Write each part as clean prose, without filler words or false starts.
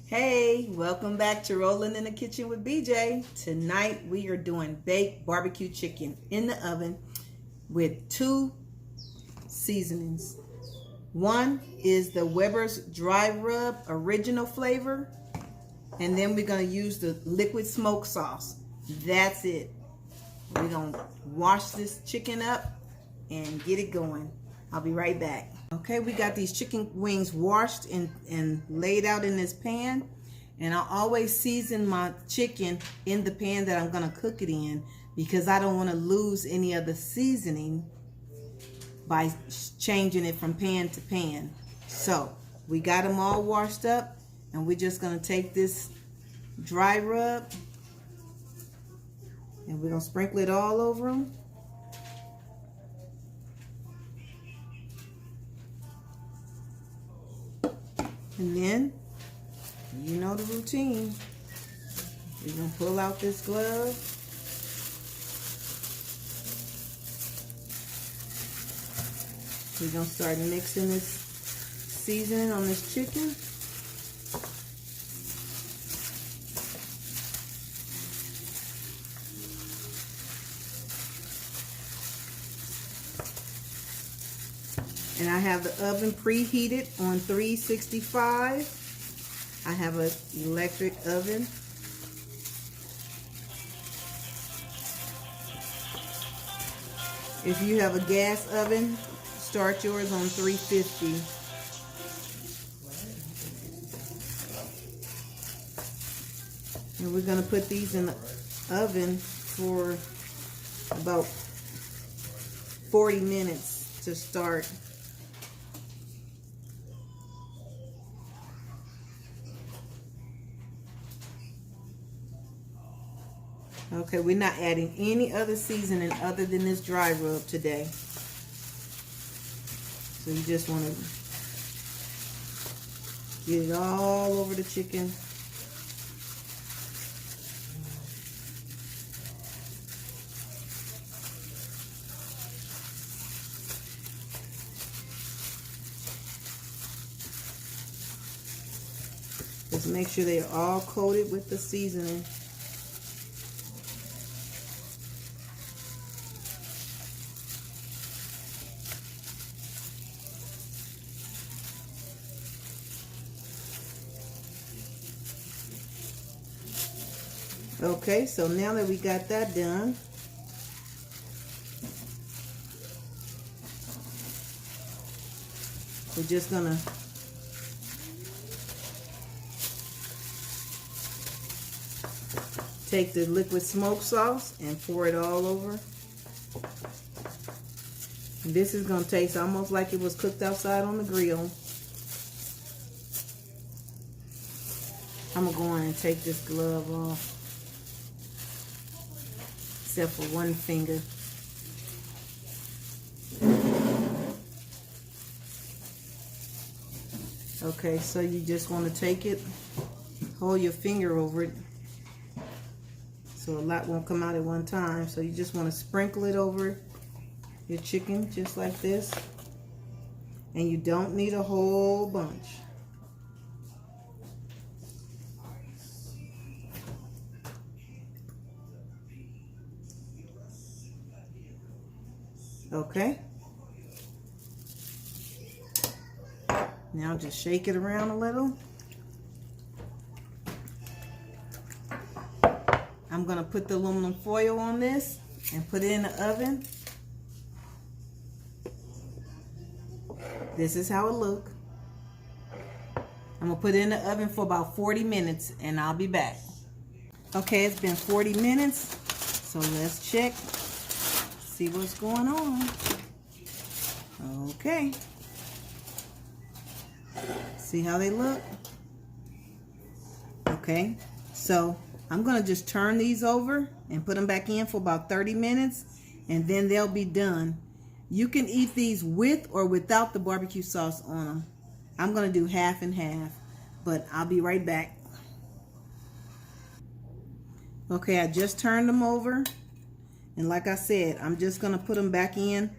Hey, welcome back to Rolling in the Kitchen with BJ. Tonight we are doing baked barbecue chicken in the oven with two seasonings. One is the Weber's Dry Rub original flavor, and then we're going to use the liquid smoke sauce. That's it. We're going to wash this chicken up and get it going. I'll be right back. Okay, we got these chicken wings washed and laid out in this pan. And I always season my chicken in the pan that I'm going to cook it in because I don't want to lose any of the seasoning by changing it from pan to pan. So we got them all washed up, and we're just going to take this dry rub and we're going to sprinkle it all over them. And then, you know the routine. We're going to pull out this glove. We're going to start mixing this seasoning on this chicken. And I have the oven preheated on 365. I have an electric oven. If you have a gas oven, start yours on 350. And we're going to put these in the oven for about 40 minutes to start. Okay, we're not adding any other seasoning other than this dry rub today. So you just want to get it all over the chicken. Just make sure they're all coated with the seasoning. Okay, so now that we got that done, we're just gonna take the liquid smoke sauce and pour it all over. And this is gonna taste almost like it was cooked outside on the grill. I'm gonna go in and take this glove off. Except for one finger. Okay, so you just want to take it, hold your finger over it so a lot won't come out at one time. So you just want to sprinkle it over your chicken just like this, and you don't need a whole bunch. Okay, now just shake it around a little. I'm going to put the aluminum foil on this and put it in the oven. This is how it looks. I'm going to put it in the oven for about 40 minutes and I'll be back. Okay, it's been 40 minutes, so let's check. See what's going on. Okay. See how they look? Okay. So I'm going to just turn these over and put them back in for about 30 minutes and then they'll be done. You can eat these with or without the barbecue sauce on them. I'm going to do half and half, but I'll be right back. Okay, I just turned them over. And like I said, I'm just going to put them back in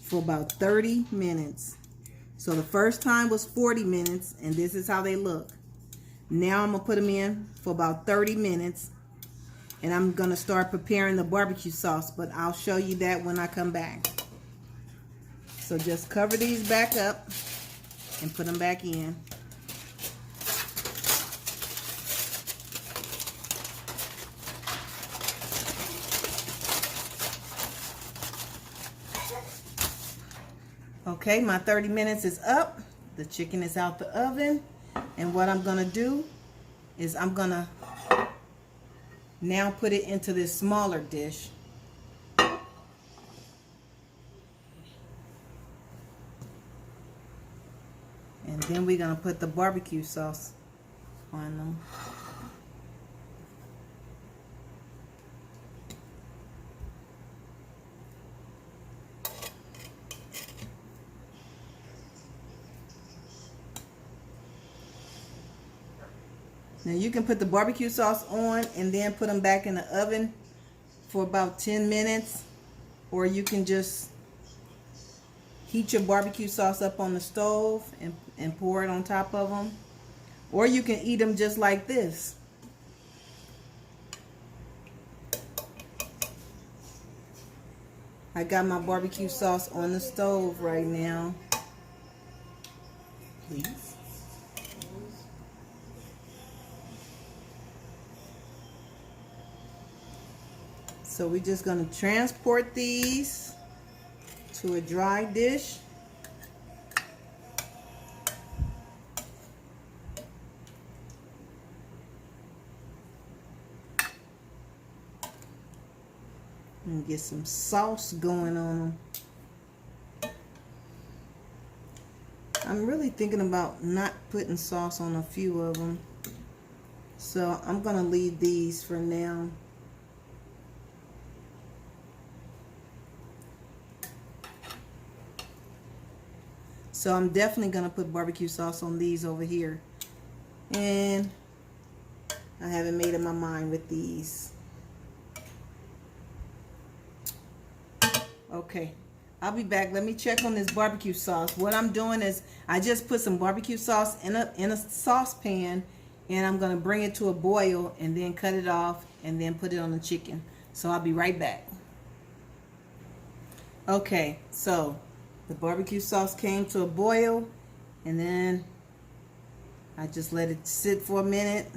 for about 30 minutes. So the first time was 40 minutes, and this is how they look. Now I'm going to put them in for about 30 minutes, and I'm going to start preparing the barbecue sauce, but I'll show you that when I come back. So just cover these back up and put them back in. Okay, my 30 minutes is up. The chicken is out the oven. And what I'm going to do is I'm going to now put it into this smaller dish. And then we're going to put the barbecue sauce on them. Now you can put the barbecue sauce on and then put them back in the oven for about 10 minutes. Or you can just heat your barbecue sauce up on the stove and pour it on top of them. Or you can eat them just like this. I got my barbecue sauce on the stove right now. Please. So we're just going to transport these to a dry dish. And get some sauce going on them. I'm really thinking about not putting sauce on a few of them. So I'm going to leave these for now. So I'm definitely going to put barbecue sauce on these over here. And I haven't made up my mind with these. Okay, I'll be back. Let me check on this barbecue sauce. What I'm doing is I just put some barbecue sauce in a saucepan, and I'm going to bring it to a boil and then cut it off and then put it on the chicken. So I'll be right back. Okay, so the barbecue sauce came to a boil, and then I just let it sit for a minute.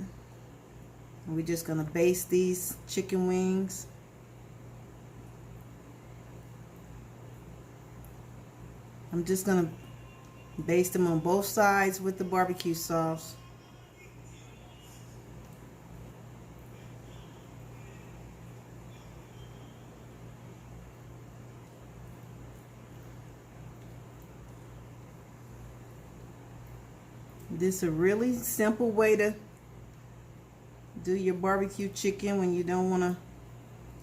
And we're just going to baste these chicken wings. I'm just going to baste them on both sides with the barbecue sauce. This is a really simple way to do your barbecue chicken when you don't want to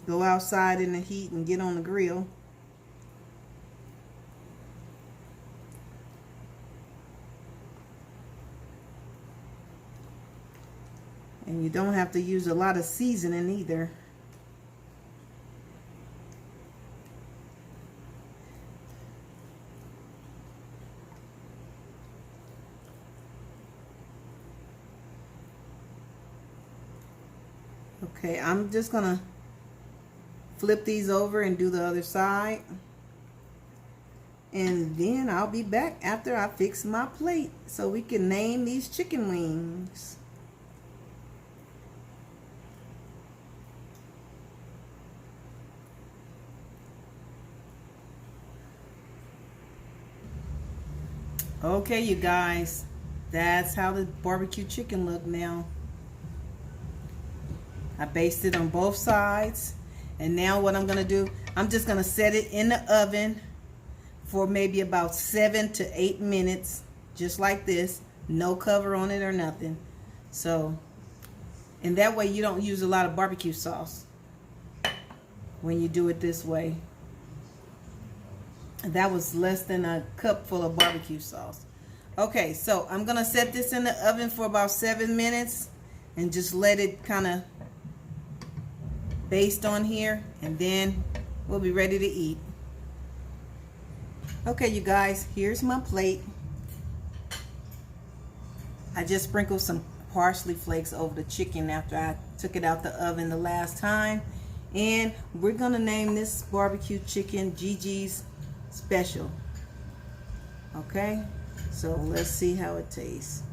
go outside in the heat and get on the grill. And you don't have to use a lot of seasoning either. Okay, I'm just gonna flip these over and do the other side. And then I'll be back after I fix my plate so we can name these chicken wings. Okay, you guys, that's how the barbecue chicken look now. I basted on both sides, and now what I'm gonna do, I'm just gonna set it in the oven for maybe about 7 to 8 minutes, just like this, no cover on it or nothing. So, and that way you don't use a lot of barbecue sauce when you do it this way. That was less than a cup full of barbecue sauce. Okay, so I'm gonna set this in the oven for about 7 minutes and just let it kind of baste on here, and then we'll be ready to eat. Okay, you guys, here's my plate. I just sprinkled some parsley flakes over the chicken after I took it out the oven the last time. And we're gonna name this barbecue chicken Gigi's Special. Okay, so let's see how it tastes.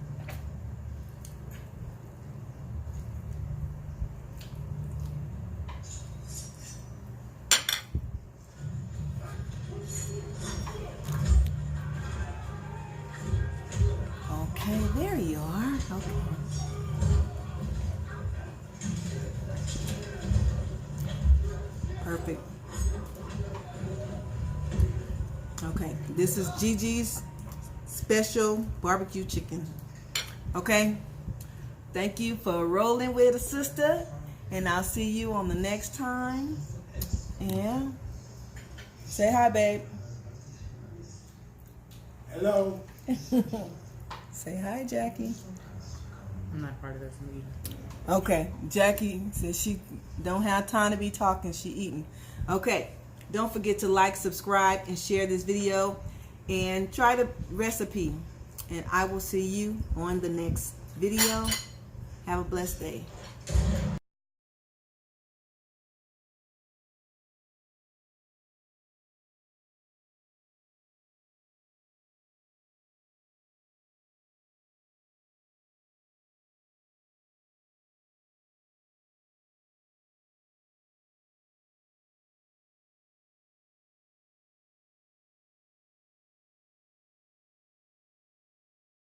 Okay, there you are. Okay. Perfect. Okay, this is Gigi's Special Barbecue Chicken. Okay, thank you for rolling with a sister, and I'll see you on the next time. Yeah. Say hi, babe. Hello. Say hi, Jackie. I'm not part of this meeting. Okay, Jackie says she don't have time to be talking, she eating. Okay, don't forget to like, subscribe, and share this video, and try the recipe. And I will see you on the next video. Have a blessed day.